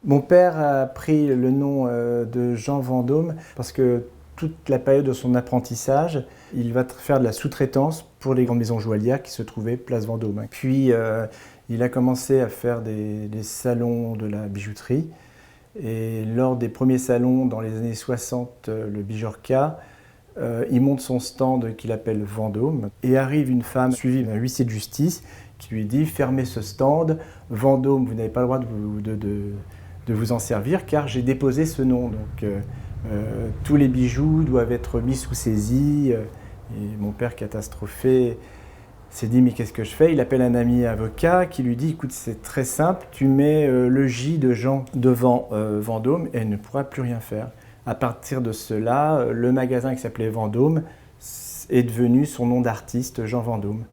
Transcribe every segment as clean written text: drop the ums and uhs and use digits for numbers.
Mon père a pris le nom de Jean Vendôme parce que toute la période de son apprentissage, il va faire de la sous-traitance pour les grandes maisons joaillières qui se trouvaient place Vendôme. Puis il a commencé à faire des salons de la bijouterie. Et lors des premiers salons dans les années 60, le Bijorca, il monte son stand qu'il appelle Vendôme. Et arrive une femme suivie d'un huissier de justice qui lui dit « Fermez ce stand, Vendôme, vous n'avez pas le droit de vous en servir car j'ai déposé ce nom. » Donc tous les bijoux doivent être mis sous saisie. Et mon père, catastrophé, s'est dit « Mais qu'est-ce que je fais ?» Il appelle un ami avocat qui lui dit « Écoute, c'est très simple, tu mets le J de Jean devant Vendôme et elle ne pourra plus rien faire. » À partir de cela, le magasin qui s'appelait Vendôme est devenu son nom d'artiste, Jean Vendôme.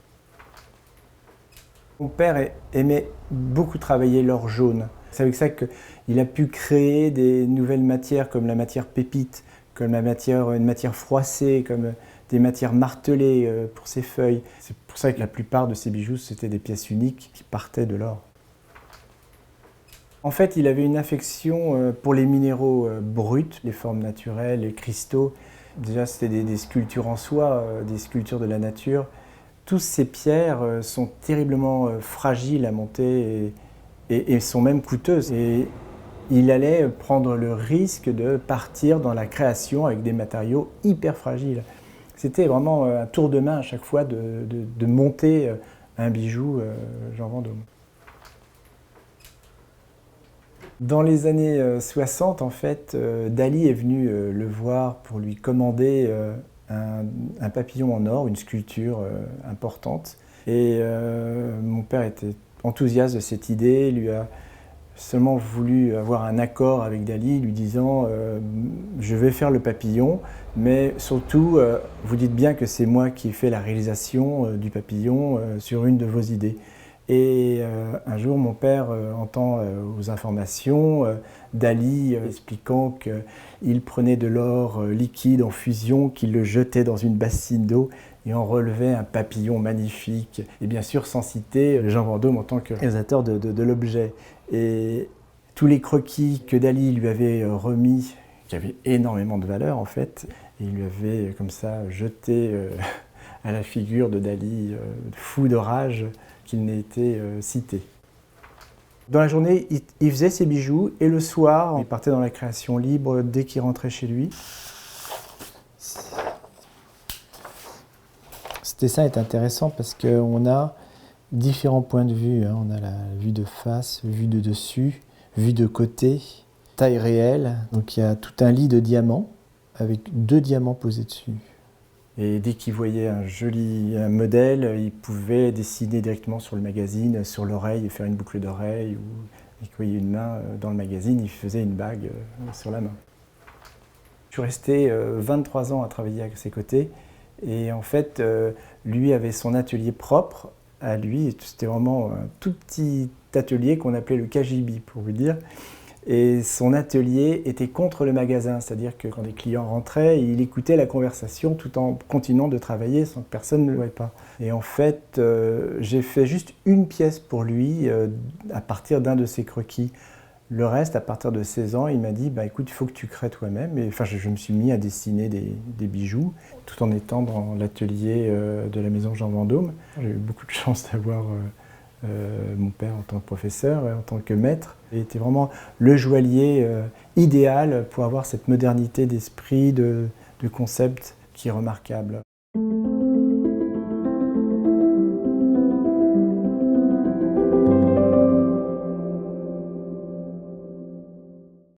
Mon père aimait beaucoup travailler l'or jaune. C'est avec ça qu'il a pu créer des nouvelles matières comme la matière pépite, comme une matière froissée, comme des matières martelées pour ses feuilles. C'est pour ça que la plupart de ses bijoux, c'était des pièces uniques qui partaient de l'or. En fait, il avait une affection pour les minéraux bruts, les formes naturelles, les cristaux. Déjà, c'était des sculptures en soie, des sculptures de la nature. Toutes ces pierres sont terriblement fragiles à monter et sont même coûteuses. Et il allait prendre le risque de partir dans la création avec des matériaux hyper fragiles. C'était vraiment un tour de main à chaque fois de monter un bijou Jean Vendôme. Dans les années 60, en fait, Dali est venu le voir pour lui commander un papillon en or, une sculpture importante. Et mon père était enthousiaste de cette idée, il lui a seulement voulu avoir un accord avec Dali, lui disant je vais faire le papillon, mais surtout, vous dites bien que c'est moi qui ai fait la réalisation du papillon sur une de vos idées. Et un jour, mon père entend aux informations Dali expliquant qu'il prenait de l'or liquide en fusion, qu'il le jetait dans une bassine d'eau et en relevait un papillon magnifique. Et bien sûr, sans citer Jean Vendôme en tant que réalisateur de l'objet. Et tous les croquis que Dali lui avait remis, qui avaient énormément de valeur en fait, et il lui avait comme ça jeté à la figure de Dali, fou de rage, qu'il n'ait été cité. Dans la journée, il faisait ses bijoux et le soir, il partait dans la création libre dès qu'il rentrait chez lui. Ce dessin est intéressant parce qu'on a différents points de vue. On a la vue de face, vue de dessus, vue de côté, taille réelle. Donc il y a tout un lit de diamants avec 2 diamants posés dessus. Et dès qu'il voyait un joli modèle, il pouvait dessiner directement sur le magazine, sur l'oreille, faire une boucle d'oreille, ou dès qu'il voyait une main dans le magazine, il faisait une bague sur la main. Je suis resté 23 ans à travailler à ses côtés, et en fait, lui avait son atelier propre à lui, c'était vraiment un tout petit atelier qu'on appelait le KGB, pour vous dire. Et son atelier était contre le magasin, c'est-à-dire que quand des clients rentraient, il écoutait la conversation tout en continuant de travailler sans que personne ne le voie pas. Et en fait, j'ai fait juste une pièce pour lui à partir d'un de ses croquis. Le reste, à partir de 16 ans, il m'a dit bah, « écoute, il faut que tu crées toi-même ». Et enfin, je me suis mis à dessiner des bijoux tout en étant dans l'atelier de la maison Jean Vendôme. J'ai eu beaucoup de chance d'avoir mon père en tant que professeur, en tant que maître. Il était vraiment le joaillier idéal pour avoir cette modernité d'esprit, de concept qui est remarquable.